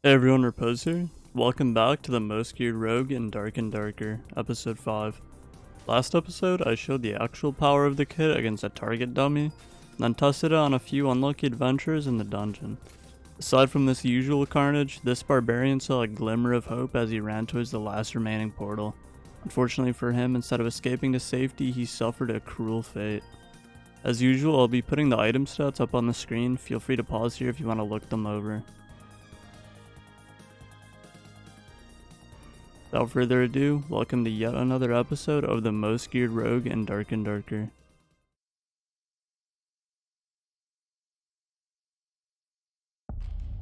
Hey everyone, Repoze here. Welcome back to the Most Geared Rogue in Dark and Darker, episode 5. Last episode, I showed the actual power of the kit against a target dummy, and then tested it on a few unlucky adventurers in the dungeon. Aside from this usual carnage, this barbarian saw a glimmer of hope as he ran towards the last remaining portal. Unfortunately for him, instead of escaping to safety, he suffered a cruel fate. As usual, I'll be putting the item stats up on the screen. Feel free to pause here if you want to look them over. Without further ado, welcome to yet another episode of the Most Geared Rogue in Dark and Darker.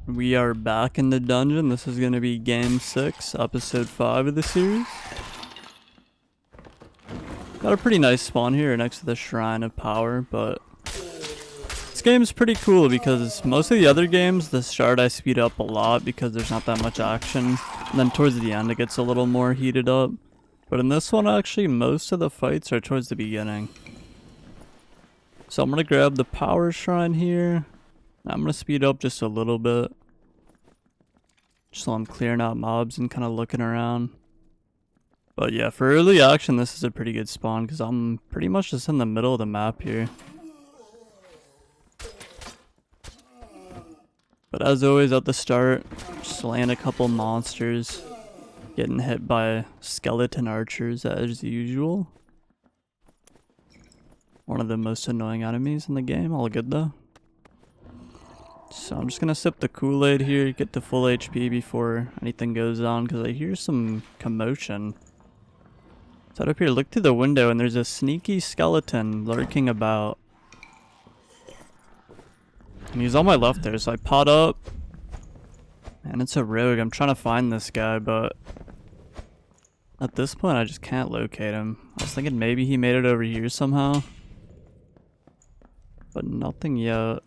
We are back in the dungeon. This is going to be game 6, episode 5 of the series. Got a pretty nice spawn here next to the Shrine of Power, but this game is pretty cool because most of the other games, the start I speed up a lot because there's not that much action. And then towards the end it gets a little more heated up. But in this one actually most of the fights are towards the beginning. So I'm going to grab the power shrine here. I'm going to speed up just a little bit. Just so I'm clearing out mobs and kind of looking around. But yeah, for early action this is a pretty good spawn because I'm pretty much just in the middle of the map here. But as always at the start, slaying a couple monsters, getting hit by skeleton archers as usual. One of the most annoying enemies in the game, all good though. So I'm just gonna sip the Kool-Aid here, get to full HP before anything goes on, because I hear some commotion. So up here, look through the window and there's a sneaky skeleton lurking about. And he's on my left there, so I pot up. And it's a rogue. I'm trying to find this guy, but at this point I just can't locate him. I was thinking maybe he made it over here somehow. But nothing yet.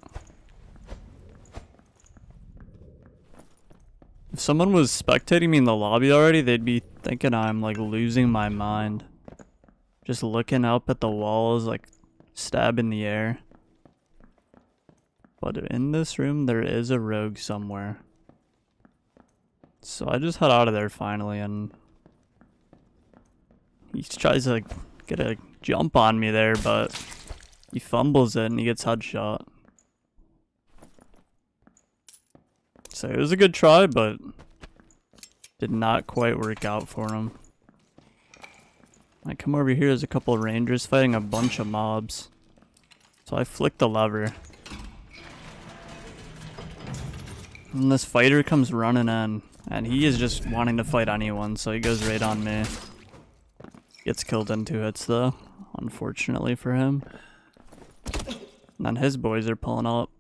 If someone was spectating me in the lobby already, they'd be thinking I'm like losing my mind. Just looking up at the walls, like stab in the air. But in this room, there is a rogue somewhere. So I just head out of there finally, and he tries to get a jump on me there, but he fumbles it and he gets headshot. So it was a good try, but did not quite work out for him. I come over here, there's a couple of rangers fighting a bunch of mobs. So I flick the lever. And this fighter comes running in, and he is just wanting to fight anyone, so he goes right on me. Gets killed in 2 hits though, unfortunately for him. And then his boys are pulling up.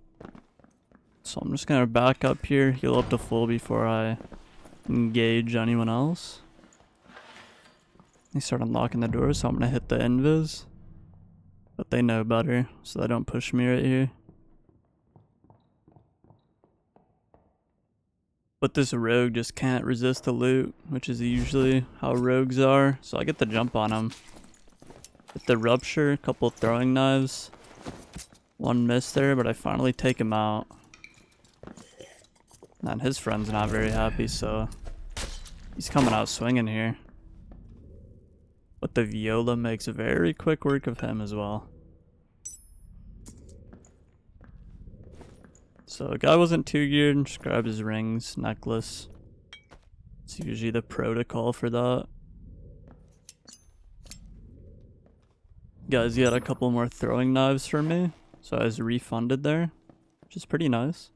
So I'm just gonna back up here, heal up to full before I engage anyone else. They start unlocking the door, so I'm gonna hit the invis. But they know better, so they don't push me right here. But this rogue just can't resist the loot, which is usually how rogues are. So I get the jump on him. With the rupture, a couple throwing knives. One miss there, but I finally take him out. And his friend's not very happy, so he's coming out swinging here. But the Viola makes very quick work of him as well. So the guy wasn't too geared, just grabbed his rings, necklace. It's usually the protocol for that. Guys, he had a couple more throwing knives for me, so I was refunded there, which is pretty nice.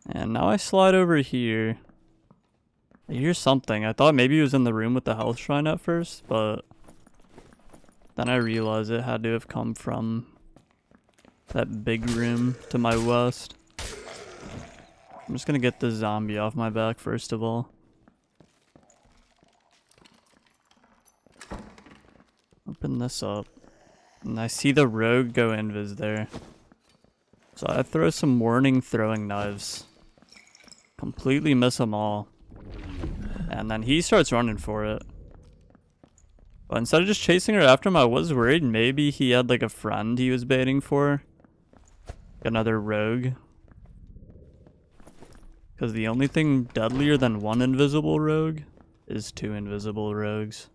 And now I slide over here. I hear something. I thought maybe he was in the room with the health shrine at first, but then I realized it had to have come from that big room to my west. I'm just gonna get this zombie off my back first of all. Open this up. And I see the rogue go invis there. So I throw some warning throwing knives. Completely miss them all. And then he starts running for it. But instead of just chasing her after him, I was worried maybe he had like a friend he was baiting for. Another rogue. Because the only thing deadlier than one invisible rogue is two invisible rogues.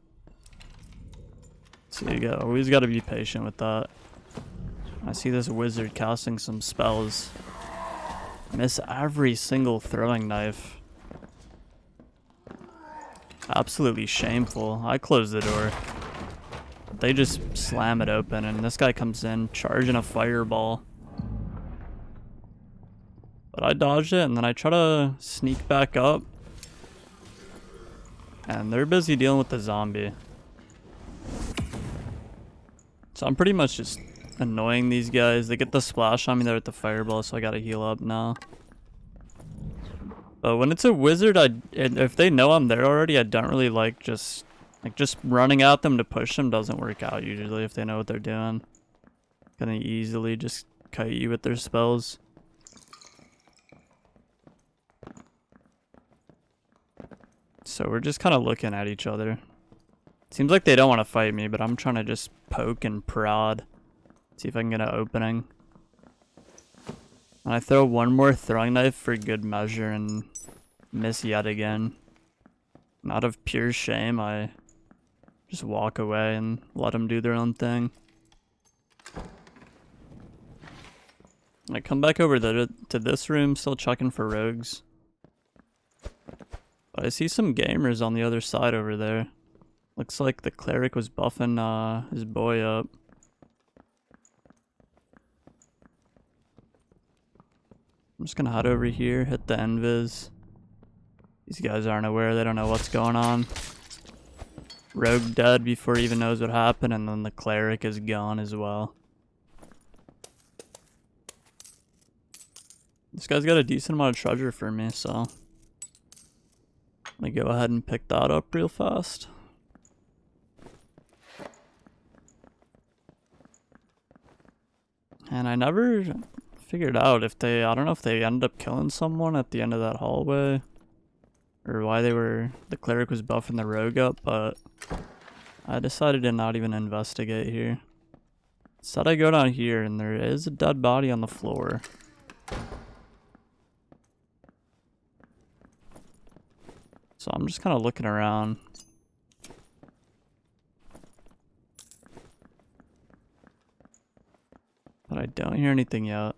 So you always got to be patient with that. I see this wizard casting some spells. Miss every single throwing knife. Absolutely shameful. I close the door. They just slam it open and this guy comes in charging a fireball. But I dodged it and then I try to sneak back up. And they're busy dealing with the zombie. So I'm pretty much just annoying these guys. They get the splash on me there with the fireball, so I gotta heal up now. But when it's a wizard, if they know I'm there already, I don't really like just running at them to push them doesn't work out usually if they know what they're doing. Gonna easily just kite you with their spells. So we're just kind of looking at each other. Seems like they don't want to fight me, but I'm trying to just poke and prod. See if I can get an opening. And I throw one more throwing knife for good measure and miss yet again. And out of pure shame, I just walk away and let them do their own thing. I come back over to this room, still checking for rogues. But I see some gamers on the other side over there. Looks like the cleric was buffing his boy up. I'm just gonna head over here, hit the invis. These guys aren't aware, they don't know what's going on. Rogue dead before he even knows what happened, and then the cleric is gone as well. This guy's got a decent amount of treasure for me, so let me go ahead and pick that up real fast. And I never figured out if they, I don't know if they ended up killing someone at the end of that hallway. Or why the cleric was buffing the rogue up, but I decided to not even investigate here. Instead I go down here and there is a dead body on the floor. So I'm just kind of looking around. But I don't hear anything yet.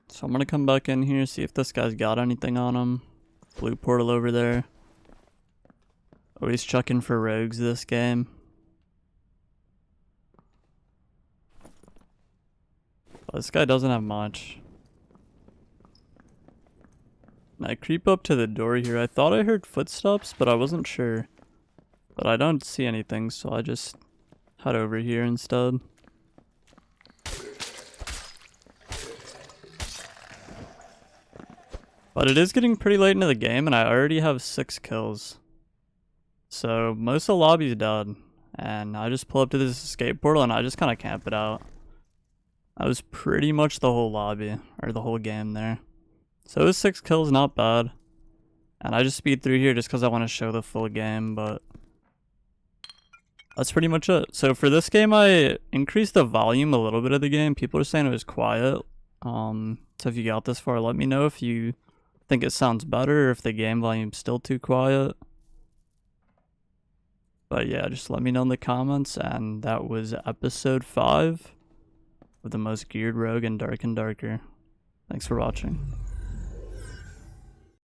So I'm gonna come back in here, see if this guy's got anything on him. Blue portal over there. Always checking for rogues this game. But this guy doesn't have much. And I creep up to the door here. I thought I heard footsteps, but I wasn't sure. But I don't see anything, so I just head over here instead. But it is getting pretty late into the game, and I already have 6 kills. So most of the lobby's dead. And I just pull up to this escape portal, and I just kind of camp it out. That was pretty much the whole lobby, or the whole game there. So it was 6 kills, not bad. And I just speed through here just because I want to show the full game, but that's pretty much it. So for this game, I increased the volume a little bit of the game. People are saying it was quiet. So if you got this far, let me know if you think it sounds better or if the game volume's still too quiet. But yeah, just let me know in the comments. And that was episode 5 of the most geared rogue in Dark and Darker. Thanks for watching.